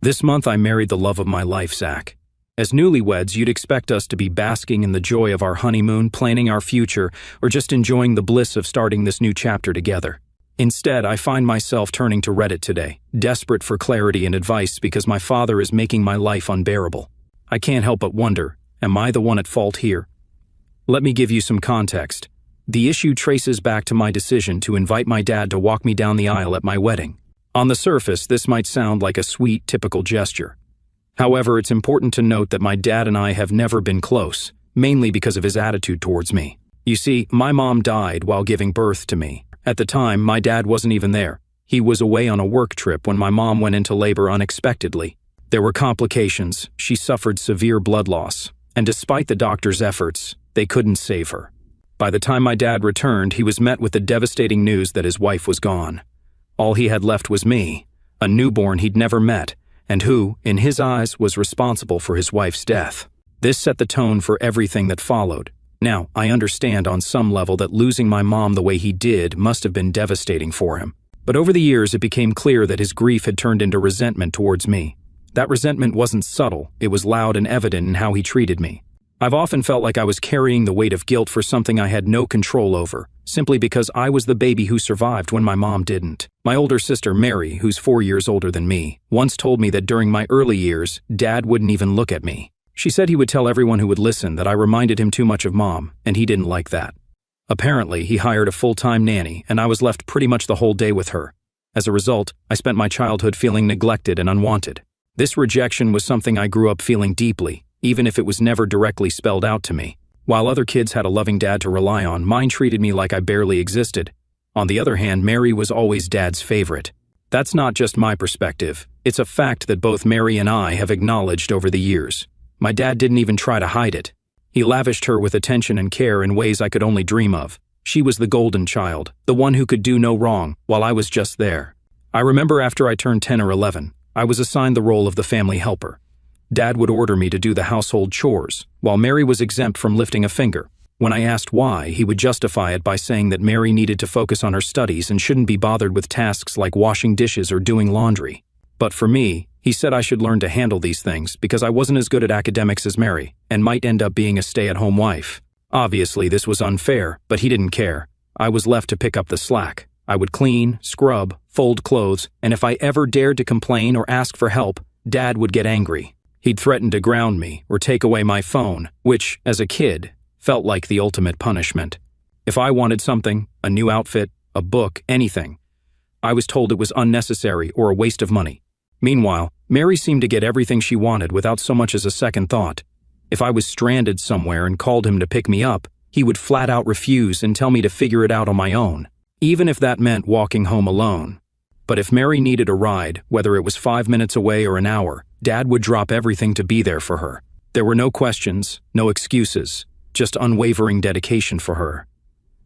This month I married the love of my life, Zach. As newlyweds, you'd expect us to be basking in the joy of our honeymoon, planning our future, or just enjoying the bliss of starting this new chapter together. Instead, I find myself turning to Reddit today, desperate for clarity and advice because my father is making my life unbearable. I can't help but wonder, am I the one at fault here? Let me give you some context. The issue traces back to my decision to invite my dad to walk me down the aisle at my wedding. On the surface, this might sound like a sweet, typical gesture. However, it's important to note that my dad and I have never been close, mainly because of his attitude towards me. You see, my mom died while giving birth to me. At the time, my dad wasn't even there. He was away on a work trip when my mom went into labor unexpectedly. There were complications, she suffered severe blood loss, and despite the doctor's efforts, they couldn't save her. By the time my dad returned, he was met with the devastating news that his wife was gone. All he had left was me, a newborn he'd never met, and who, in his eyes, was responsible for his wife's death. This set the tone for everything that followed. Now, I understand on some level that losing my mom the way he did must have been devastating for him. But over the years, it became clear that his grief had turned into resentment towards me. That resentment wasn't subtle, it was loud and evident in how he treated me. I've often felt like I was carrying the weight of guilt for something I had no control over, simply because I was the baby who survived when my mom didn't. My older sister, Mary, who's 4 years older than me, once told me that during my early years, Dad wouldn't even look at me. She said he would tell everyone who would listen that I reminded him too much of Mom, and he didn't like that. Apparently, he hired a full-time nanny, and I was left pretty much the whole day with her. As a result, I spent my childhood feeling neglected and unwanted. This rejection was something I grew up feeling deeply, even if it was never directly spelled out to me. While other kids had a loving dad to rely on, mine treated me like I barely existed. On the other hand, Mary was always Dad's favorite. That's not just my perspective. It's a fact that both Mary and I have acknowledged over the years. My dad didn't even try to hide it. He lavished her with attention and care in ways I could only dream of. She was the golden child, the one who could do no wrong, while I was just there. I remember after I turned 10 or 11, I was assigned the role of the family helper. Dad would order me to do the household chores, while Mary was exempt from lifting a finger. When I asked why, he would justify it by saying that Mary needed to focus on her studies and shouldn't be bothered with tasks like washing dishes or doing laundry. But for me, he said I should learn to handle these things because I wasn't as good at academics as Mary, and might end up being a stay-at-home wife. Obviously, this was unfair, but he didn't care. I was left to pick up the slack. I would clean, scrub, fold clothes, and if I ever dared to complain or ask for help, Dad would get angry. He'd threaten to ground me or take away my phone, which, as a kid, felt like the ultimate punishment. If I wanted something, a new outfit, a book, anything, I was told it was unnecessary or a waste of money. Meanwhile, Mary seemed to get everything she wanted without so much as a second thought. If I was stranded somewhere and called him to pick me up, he would flat out refuse and tell me to figure it out on my own, even if that meant walking home alone. But if Mary needed a ride, whether it was 5 minutes away or an hour, Dad would drop everything to be there for her. There were no questions, no excuses, just unwavering dedication for her.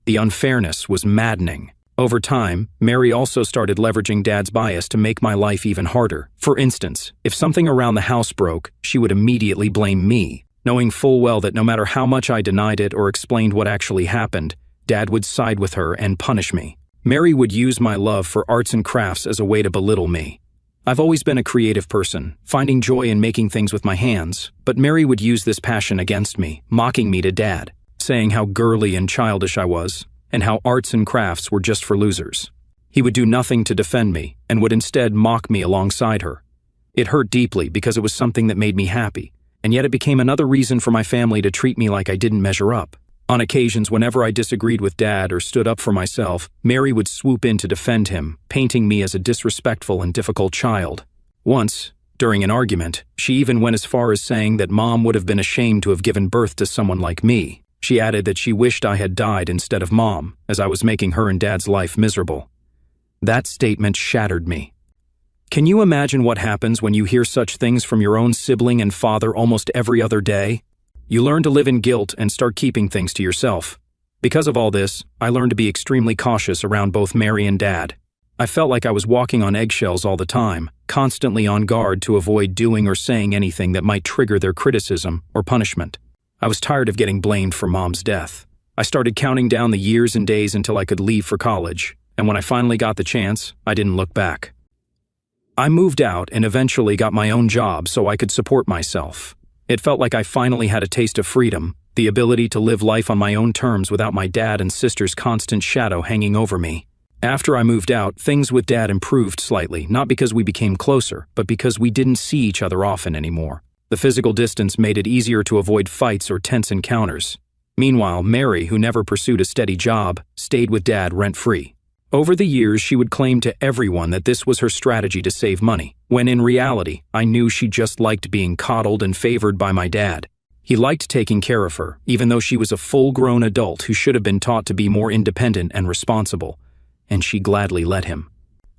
The unfairness was maddening. Over time, Mary also started leveraging Dad's bias to make my life even harder. For instance, if something around the house broke, she would immediately blame me, knowing full well that no matter how much I denied it or explained what actually happened, Dad would side with her and punish me. Mary would use my love for arts and crafts as a way to belittle me. I've always been a creative person, finding joy in making things with my hands, but Mary would use this passion against me, mocking me to Dad, saying how girly and childish I was, and how arts and crafts were just for losers. He would do nothing to defend me, and would instead mock me alongside her. It hurt deeply because it was something that made me happy, and yet it became another reason for my family to treat me like I didn't measure up. On occasions, whenever I disagreed with Dad or stood up for myself, Mary would swoop in to defend him, painting me as a disrespectful and difficult child. Once, during an argument, she even went as far as saying that Mom would have been ashamed to have given birth to someone like me. She added that she wished I had died instead of Mom, as I was making her and Dad's life miserable. That statement shattered me. Can you imagine what happens when you hear such things from your own sibling and father almost every other day? You learn to live in guilt and start keeping things to yourself. Because of all this, I learned to be extremely cautious around both Mary and Dad. I felt like I was walking on eggshells all the time, constantly on guard to avoid doing or saying anything that might trigger their criticism or punishment. I was tired of getting blamed for Mom's death. I started counting down the years and days until I could leave for college, and when I finally got the chance, I didn't look back. I moved out and eventually got my own job so I could support myself. It felt like I finally had a taste of freedom, the ability to live life on my own terms without my dad and sister's constant shadow hanging over me. After I moved out, things with Dad improved slightly, not because we became closer, but because we didn't see each other often anymore. The physical distance made it easier to avoid fights or tense encounters. Meanwhile, Mary, who never pursued a steady job, stayed with Dad rent-free. Over the years, she would claim to everyone that this was her strategy to save money, when in reality, I knew she just liked being coddled and favored by my dad. He liked taking care of her, even though she was a full-grown adult who should have been taught to be more independent and responsible, and she gladly let him.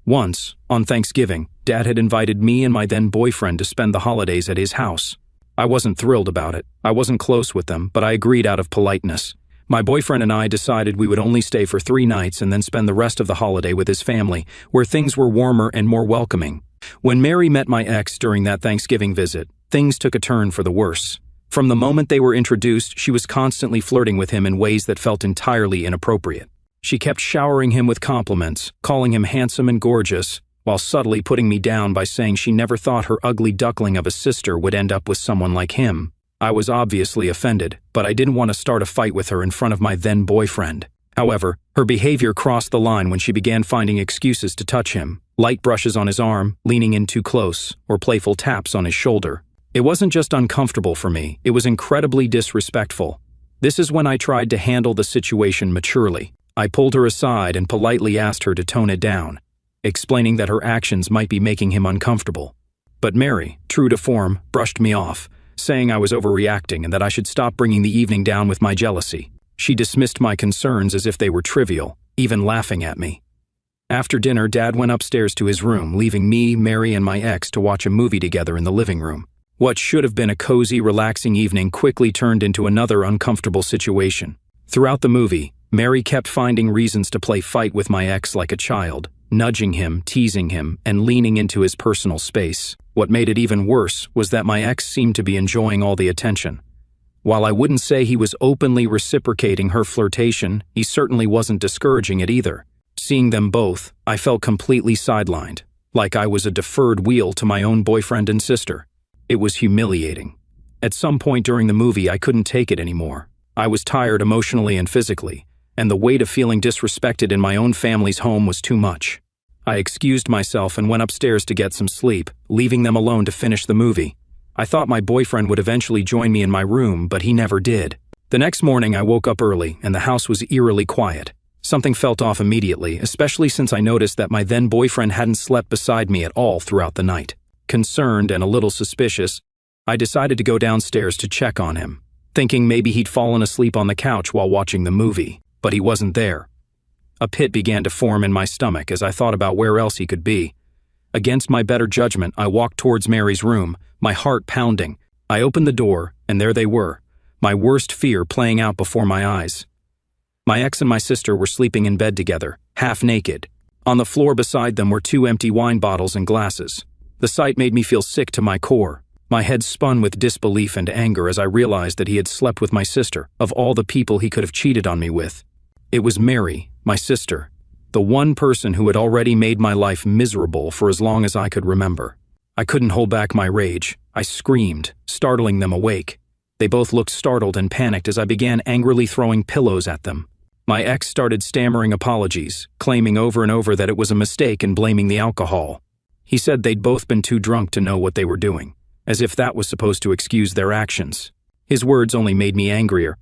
Once, on Thanksgiving, Dad had invited me and my then-boyfriend to spend the holidays at his house. I wasn't thrilled about it. I wasn't close with them, but I agreed out of politeness. My boyfriend and I decided we would only stay for 3 nights and then spend the rest of the holiday with his family, where things were warmer and more welcoming. When Mary met my ex during that Thanksgiving visit, things took a turn for the worse. From the moment they were introduced, she was constantly flirting with him in ways that felt entirely inappropriate. She kept showering him with compliments, calling him handsome and gorgeous, while subtly putting me down by saying she never thought her ugly duckling of a sister would end up with someone like him. I was obviously offended, but I didn't want to start a fight with her in front of my then-boyfriend. However, her behavior crossed the line when she began finding excuses to touch him, light brushes on his arm, leaning in too close, or playful taps on his shoulder. It wasn't just uncomfortable for me, it was incredibly disrespectful. This is when I tried to handle the situation maturely. I pulled her aside and politely asked her to tone it down, explaining that her actions might be making him uncomfortable. But Mary, true to form, brushed me off, saying I was overreacting and that I should stop bringing the evening down with my jealousy. She dismissed my concerns as if they were trivial, even laughing at me. After dinner, Dad went upstairs to his room, leaving me, Mary, and my ex to watch a movie together in the living room. What should have been a cozy, relaxing evening quickly turned into another uncomfortable situation. Throughout the movie, Mary kept finding reasons to play fight with my ex like a child, nudging him, teasing him, and leaning into his personal space. What made it even worse was that my ex seemed to be enjoying all the attention. While I wouldn't say he was openly reciprocating her flirtation, he certainly wasn't discouraging it either. Seeing them both, I felt completely sidelined, like I was a deferred wheel to my own boyfriend and sister. It was humiliating. At some point during the movie, I couldn't take it anymore. I was tired emotionally and physically, and the weight of feeling disrespected in my own family's home was too much. I excused myself and went upstairs to get some sleep, leaving them alone to finish the movie. I thought my boyfriend would eventually join me in my room, but he never did. The next morning, I woke up early, and the house was eerily quiet. Something felt off immediately, especially since I noticed that my then-boyfriend hadn't slept beside me at all throughout the night. Concerned and a little suspicious, I decided to go downstairs to check on him, thinking maybe he'd fallen asleep on the couch while watching the movie, but he wasn't there. A pit began to form in my stomach as I thought about where else he could be. Against my better judgment, I walked towards Mary's room, my heart pounding. I opened the door, and there they were, my worst fear playing out before my eyes. My ex and my sister were sleeping in bed together, half naked. On the floor beside them were 2 empty wine bottles and glasses. The sight made me feel sick to my core. My head spun with disbelief and anger as I realized that he had slept with my sister, of all the people he could have cheated on me with. It was Mary, my sister, the one person who had already made my life miserable for as long as I could remember. I couldn't hold back my rage. I screamed, startling them awake. They both looked startled and panicked as I began angrily throwing pillows at them. My ex started stammering apologies, claiming over and over that it was a mistake and blaming the alcohol. He said they'd both been too drunk to know what they were doing, as if that was supposed to excuse their actions. His words only made me angrier.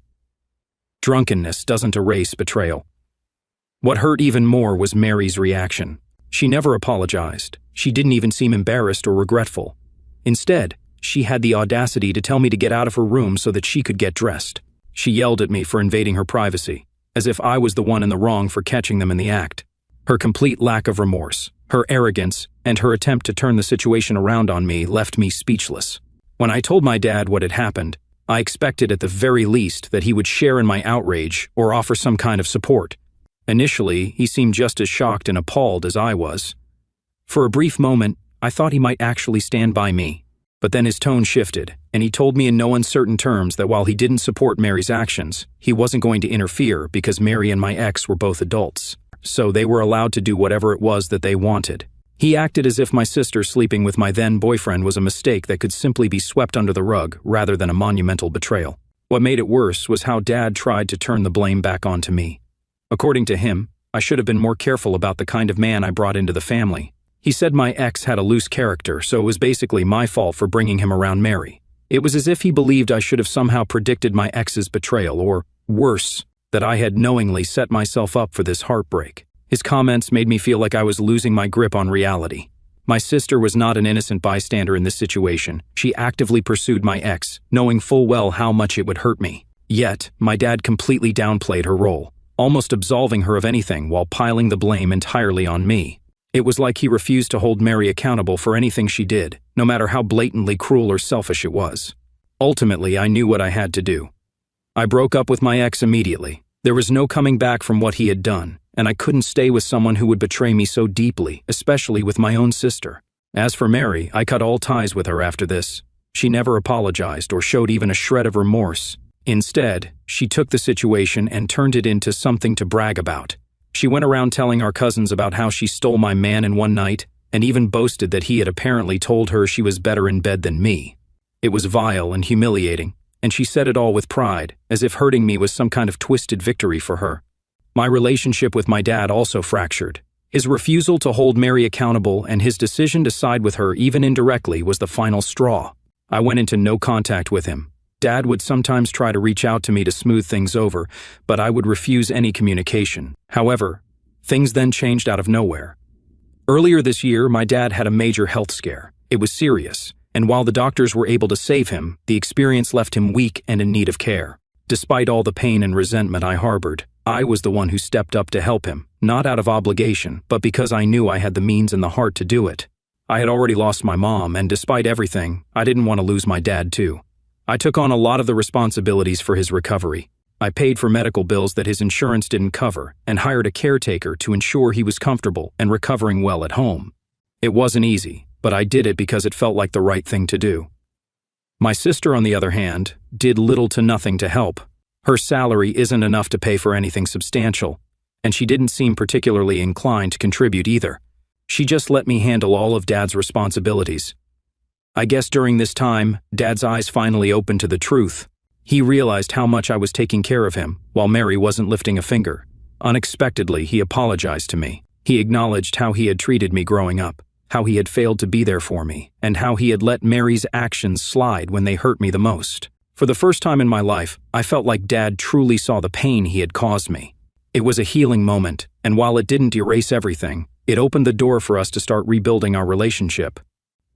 Drunkenness doesn't erase betrayal. What hurt even more was Mary's reaction. She never apologized. She didn't even seem embarrassed or regretful. Instead, she had the audacity to tell me to get out of her room so that she could get dressed. She yelled at me for invading her privacy, as if I was the one in the wrong for catching them in the act. Her complete lack of remorse, her arrogance, and her attempt to turn the situation around on me left me speechless. When I told my dad what had happened, I expected at the very least that he would share in my outrage or offer some kind of support. Initially, he seemed just as shocked and appalled as I was. For a brief moment, I thought he might actually stand by me. But then his tone shifted, and he told me in no uncertain terms that while he didn't support Mary's actions, he wasn't going to interfere because Mary and my ex were both adults, so they were allowed to do whatever it was that they wanted. He acted as if my sister sleeping with my then-boyfriend was a mistake that could simply be swept under the rug rather than a monumental betrayal. What made it worse was how Dad tried to turn the blame back onto me. According to him, I should have been more careful about the kind of man I brought into the family. He said my ex had a loose character, so it was basically my fault for bringing him around Mary. It was as if he believed I should have somehow predicted my ex's betrayal, or, worse, that I had knowingly set myself up for this heartbreak. His comments made me feel like I was losing my grip on reality. My sister was not an innocent bystander in this situation. She actively pursued my ex, knowing full well how much it would hurt me. Yet, my dad completely downplayed her role, almost absolving her of anything while piling the blame entirely on me. It was like he refused to hold Mary accountable for anything she did, no matter how blatantly cruel or selfish it was. Ultimately, I knew what I had to do. I broke up with my ex immediately. There was no coming back from what he had done, and I couldn't stay with someone who would betray me so deeply, especially with my own sister. As for Mary, I cut all ties with her after this. She never apologized or showed even a shred of remorse. Instead, she took the situation and turned it into something to brag about. She went around telling our cousins about how she stole my man in one night, and even boasted that he had apparently told her she was better in bed than me. It was vile and humiliating, and she said it all with pride, as if hurting me was some kind of twisted victory for her. My relationship with my dad also fractured. His refusal to hold Mary accountable and his decision to side with her even indirectly was the final straw. I went into no contact with him. Dad would sometimes try to reach out to me to smooth things over, but I would refuse any communication. However, things then changed out of nowhere. Earlier this year, my dad had a major health scare. It was serious, and while the doctors were able to save him, the experience left him weak and in need of care. Despite all the pain and resentment I harbored, I was the one who stepped up to help him, not out of obligation, but because I knew I had the means and the heart to do it. I had already lost my mom, and despite everything, I didn't want to lose my dad too. I took on a lot of the responsibilities for his recovery. I paid for medical bills that his insurance didn't cover and hired a caretaker to ensure he was comfortable and recovering well at home. It wasn't easy, but I did it because it felt like the right thing to do. My sister, on the other hand, did little to nothing to help. Her salary isn't enough to pay for anything substantial, and she didn't seem particularly inclined to contribute either. She just let me handle all of Dad's responsibilities. I guess during this time, Dad's eyes finally opened to the truth. He realized how much I was taking care of him, while Mary wasn't lifting a finger. Unexpectedly, he apologized to me. He acknowledged how he had treated me growing up, how he had failed to be there for me, and how he had let Mary's actions slide when they hurt me the most. For the first time in my life, I felt like Dad truly saw the pain he had caused me. It was a healing moment, and while it didn't erase everything, it opened the door for us to start rebuilding our relationship.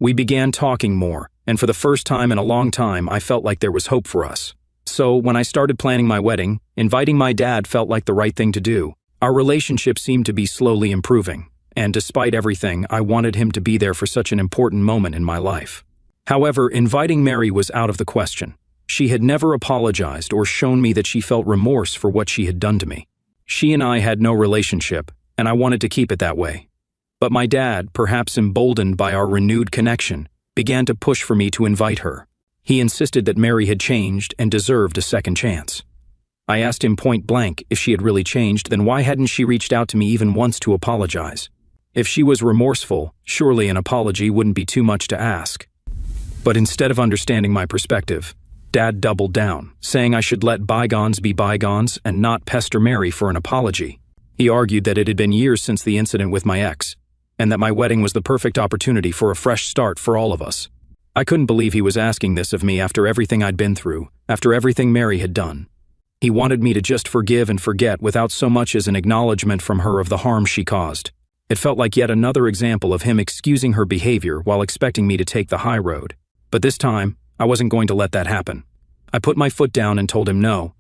We began talking more, and for the first time in a long time, I felt like there was hope for us. So, when I started planning my wedding, inviting my dad felt like the right thing to do. Our relationship seemed to be slowly improving, and despite everything, I wanted him to be there for such an important moment in my life. However, inviting Mary was out of the question. She had never apologized or shown me that she felt remorse for what she had done to me. She and I had no relationship, and I wanted to keep it that way. But my dad, perhaps emboldened by our renewed connection, began to push for me to invite her. He insisted that Mary had changed and deserved a second chance. I asked him point blank if she had really changed, then why hadn't she reached out to me even once to apologize? If she was remorseful, surely an apology wouldn't be too much to ask. But instead of understanding my perspective, Dad doubled down, saying I should let bygones be bygones and not pester Mary for an apology. He argued that it had been years since the incident with my ex, and that my wedding was the perfect opportunity for a fresh start for all of us. I couldn't believe he was asking this of me after everything I'd been through, after everything Mary had done. He wanted me to just forgive and forget without so much as an acknowledgement from her of the harm she caused. It felt like yet another example of him excusing her behavior while expecting me to take the high road. But this time, I wasn't going to let that happen. I put my foot down and told him no.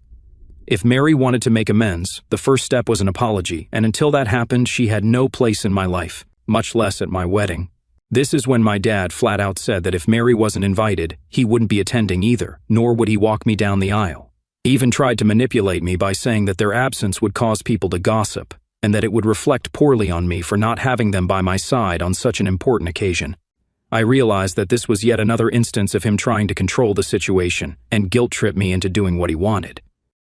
If Mary wanted to make amends, the first step was an apology, and until that happened, she had no place in my life, much less at my wedding. This is when my dad flat out said that if Mary wasn't invited, he wouldn't be attending either, nor would he walk me down the aisle. He even tried to manipulate me by saying that their absence would cause people to gossip, and that it would reflect poorly on me for not having them by my side on such an important occasion. I realized that this was yet another instance of him trying to control the situation and guilt-trip me into doing what he wanted.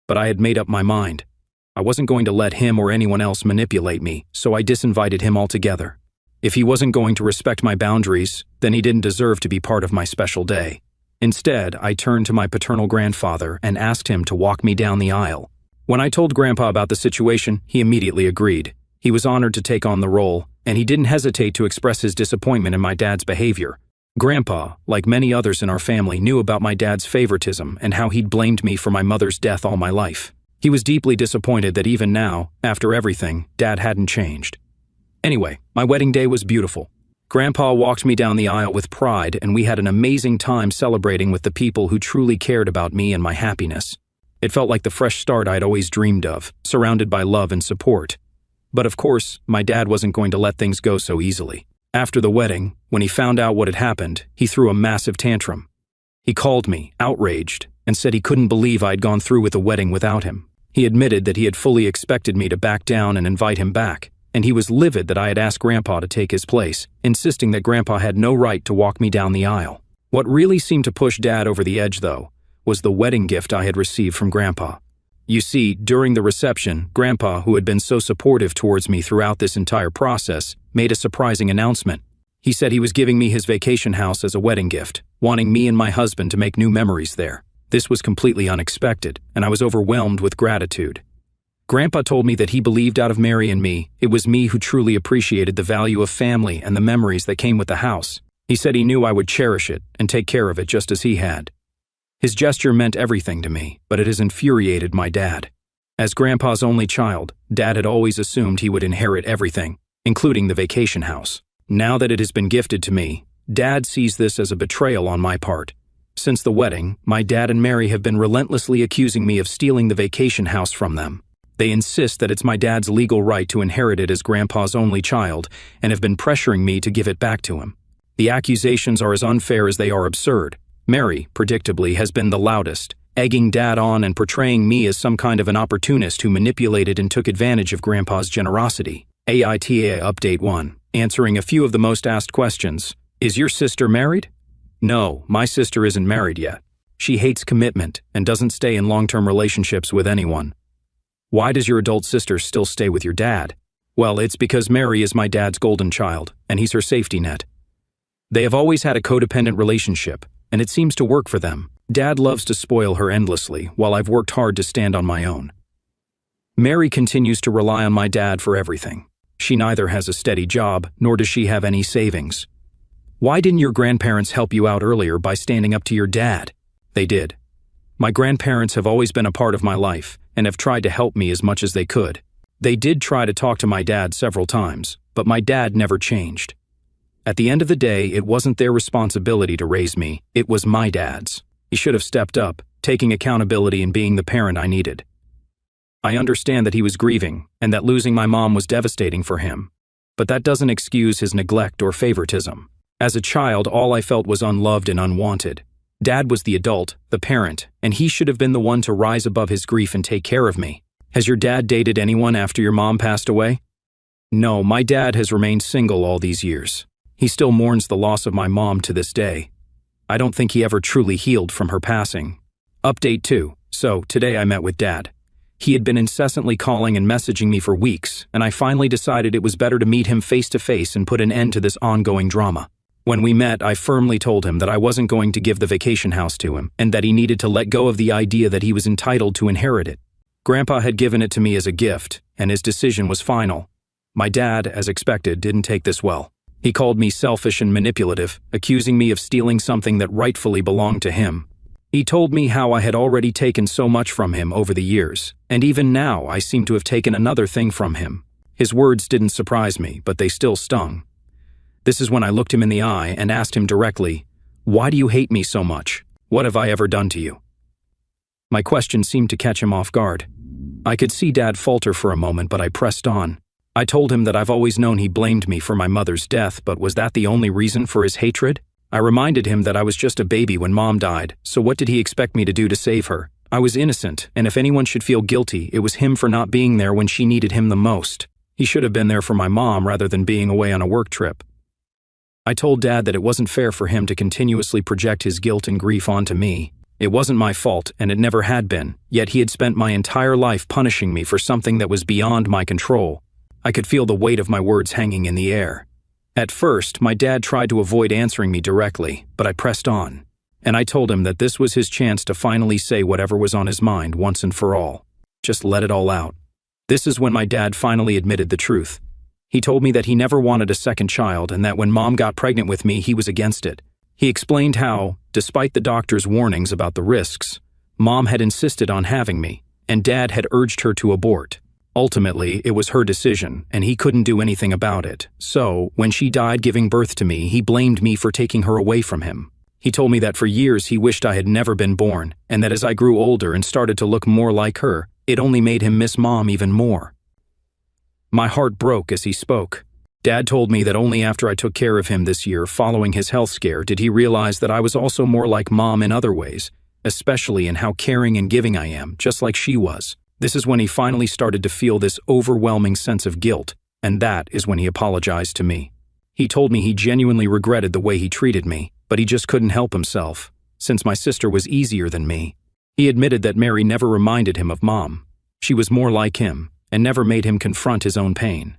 But I had made up my mind. I wasn't going to let him or anyone else manipulate me, so I disinvited him altogether. If he wasn't going to respect my boundaries, then he didn't deserve to be part of my special day. Instead, I turned to my paternal grandfather and asked him to walk me down the aisle. When I told Grandpa about the situation, he immediately agreed. He was honored to take on the role, and he didn't hesitate to express his disappointment in my dad's behavior. Grandpa, like many others in our family, knew about my dad's favoritism and how he'd blamed me for my mother's death all my life. He was deeply disappointed that even now, after everything, Dad hadn't changed. Anyway, my wedding day was beautiful. Grandpa walked me down the aisle with pride, and we had an amazing time celebrating with the people who truly cared about me and my happiness. It felt like the fresh start I'd always dreamed of, surrounded by love and support. But of course, my dad wasn't going to let things go so easily. After the wedding, when he found out what had happened, he threw a massive tantrum. He called me, outraged, and said he couldn't believe I'd gone through with the wedding without him. He admitted that he had fully expected me to back down and invite him back, and he was livid that I had asked Grandpa to take his place, insisting that Grandpa had no right to walk me down the aisle. What really seemed to push Dad over the edge, though, was the wedding gift I had received from Grandpa. You see, during the reception, Grandpa, who had been so supportive towards me throughout this entire process, made a surprising announcement. He said he was giving me his vacation house as a wedding gift, wanting me and my husband to make new memories there. This was completely unexpected, and I was overwhelmed with gratitude. Grandpa told me that he believed out of Mary and me, it was me who truly appreciated the value of family and the memories that came with the house. He said he knew I would cherish it and take care of it just as he had. His gesture meant everything to me, but it has infuriated my dad. As Grandpa's only child, Dad had always assumed he would inherit everything, including the vacation house. Now that it has been gifted to me, Dad sees this as a betrayal on my part. Since the wedding, my dad and Mary have been relentlessly accusing me of stealing the vacation house from them. They insist that it's my dad's legal right to inherit it as Grandpa's only child, and have been pressuring me to give it back to him. The accusations are as unfair as they are absurd. Mary, predictably, has been the loudest, egging Dad on and portraying me as some kind of an opportunist who manipulated and took advantage of Grandpa's generosity. AITA Update 1. Answering a few of the most asked questions. Is your sister married? No, my sister isn't married yet. She hates commitment and doesn't stay in long-term relationships with anyone. Why does your adult sister still stay with your dad? Well, it's because Mary is my dad's golden child, and he's her safety net. They have always had a codependent relationship, and it seems to work for them. Dad loves to spoil her endlessly, while I've worked hard to stand on my own. Mary continues to rely on my dad for everything. She neither has a steady job, nor does she have any savings. Why didn't your grandparents help you out earlier by standing up to your dad? They did. My grandparents have always been a part of my life, and have tried to help me as much as they could. They did try to talk to my dad several times, but my dad never changed. At the end of the day, it wasn't their responsibility to raise me, it was my dad's. He should have stepped up, taking accountability and being the parent I needed. I understand that he was grieving, and that losing my mom was devastating for him. But that doesn't excuse his neglect or favoritism. As a child, all I felt was unloved and unwanted. Dad was the adult, the parent, and he should have been the one to rise above his grief and take care of me. Has your dad dated anyone after your mom passed away? No, my dad has remained single all these years. He still mourns the loss of my mom to this day. I don't think he ever truly healed from her passing. Update 2. So, today I met with Dad. He had been incessantly calling and messaging me for weeks, and I finally decided it was better to meet him face to face and put an end to this ongoing drama. When we met, I firmly told him that I wasn't going to give the vacation house to him, and that he needed to let go of the idea that he was entitled to inherit it. Grandpa had given it to me as a gift, and his decision was final. My dad, as expected, didn't take this well. He called me selfish and manipulative, accusing me of stealing something that rightfully belonged to him. He told me how I had already taken so much from him over the years, and even now I seem to have taken another thing from him. His words didn't surprise me, but they still stung. This is when I looked him in the eye and asked him directly, "Why do you hate me so much? What have I ever done to you?" My question seemed to catch him off guard. I could see Dad falter for a moment, but I pressed on. I told him that I've always known he blamed me for my mother's death, but was that the only reason for his hatred? I reminded him that I was just a baby when Mom died, so what did he expect me to do to save her? I was innocent, and if anyone should feel guilty, it was him for not being there when she needed him the most. He should have been there for my mom rather than being away on a work trip. I told Dad that it wasn't fair for him to continuously project his guilt and grief onto me. It wasn't my fault, and it never had been, yet he had spent my entire life punishing me for something that was beyond my control. I could feel the weight of my words hanging in the air. At first, my dad tried to avoid answering me directly, but I pressed on. And I told him that this was his chance to finally say whatever was on his mind once and for all. Just let it all out. This is when my dad finally admitted the truth. He told me that he never wanted a second child and that when Mom got pregnant with me, he was against it. He explained how, despite the doctor's warnings about the risks, Mom had insisted on having me, and Dad had urged her to abort. Ultimately, it was her decision, and he couldn't do anything about it. So, when she died giving birth to me, he blamed me for taking her away from him. He told me that for years he wished I had never been born, and that as I grew older and started to look more like her, it only made him miss Mom even more. My heart broke as he spoke. Dad told me that only after I took care of him this year following his health scare did he realize that I was also more like Mom in other ways, especially in how caring and giving I am, just like she was. This is when he finally started to feel this overwhelming sense of guilt, and that is when he apologized to me. He told me he genuinely regretted the way he treated me, but he just couldn't help himself, since my sister was easier than me. He admitted that Mary never reminded him of Mom. She was more like him, and never made him confront his own pain.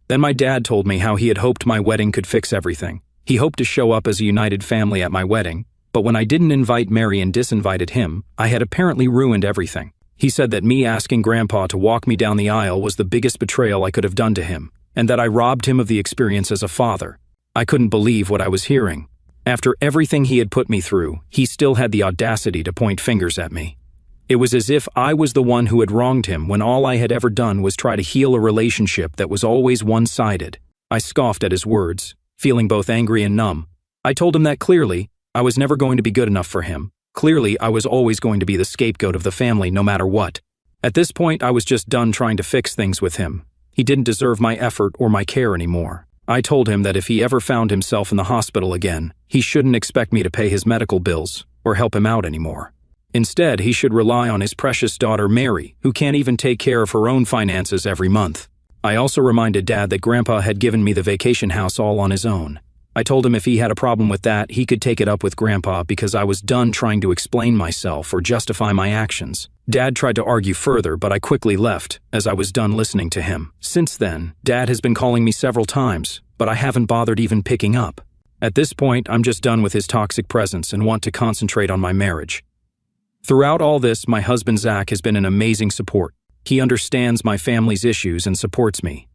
Then my dad told me how he had hoped my wedding could fix everything. He hoped to show up as a united family at my wedding, but when I didn't invite Mary and disinvited him, I had apparently ruined everything. He said that me asking Grandpa to walk me down the aisle was the biggest betrayal I could have done to him, and that I robbed him of the experience as a father. I couldn't believe what I was hearing. After everything he had put me through, he still had the audacity to point fingers at me. It was as if I was the one who had wronged him when all I had ever done was try to heal a relationship that was always one-sided. I scoffed at his words, feeling both angry and numb. I told him that clearly, I was never going to be good enough for him. Clearly, I was always going to be the scapegoat of the family no matter what. At this point, I was just done trying to fix things with him. He didn't deserve my effort or my care anymore. I told him that if he ever found himself in the hospital again, he shouldn't expect me to pay his medical bills or help him out anymore. Instead, he should rely on his precious daughter Mary, who can't even take care of her own finances every month. I also reminded Dad that Grandpa had given me the vacation house all on his own. I told him if he had a problem with that, he could take it up with Grandpa because I was done trying to explain myself or justify my actions. Dad tried to argue further, but I quickly left, as I was done listening to him. Since then, Dad has been calling me several times, but I haven't bothered even picking up. At this point, I'm just done with his toxic presence and want to concentrate on my marriage. Throughout all this, my husband Zach has been an amazing support. He understands my family's issues and supports me.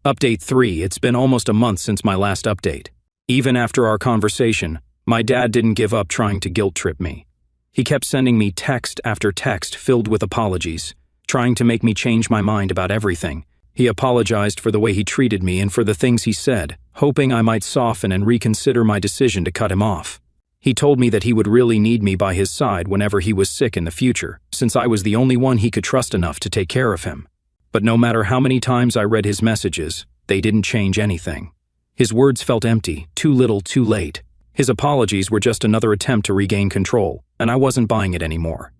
Update 3, it's been almost a month since my last update. Even after our conversation, my dad didn't give up trying to guilt trip me. He kept sending me text after text filled with apologies, trying to make me change my mind about everything. He apologized for the way he treated me and for the things he said, hoping I might soften and reconsider my decision to cut him off. He told me that he would really need me by his side whenever he was sick in the future, since I was the only one he could trust enough to take care of him. But no matter how many times I read his messages, they didn't change anything. His words felt empty, too little, too late. His apologies were just another attempt to regain control, and I wasn't buying it anymore.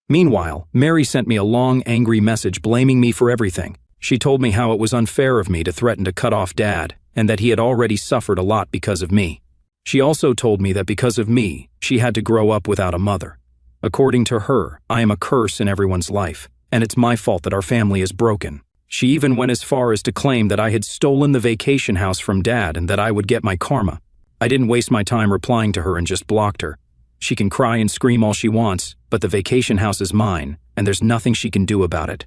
Meanwhile, Mary sent me a long, angry message blaming me for everything. She told me how it was unfair of me to threaten to cut off Dad, and that he had already suffered a lot because of me. She also told me that because of me, she had to grow up without a mother. According to her, I am a curse in everyone's life, and it's my fault that our family is broken. She even went as far as to claim that I had stolen the vacation house from Dad and that I would get my karma. I didn't waste my time replying to her and just blocked her. She can cry and scream all she wants, but the vacation house is mine, and there's nothing she can do about it.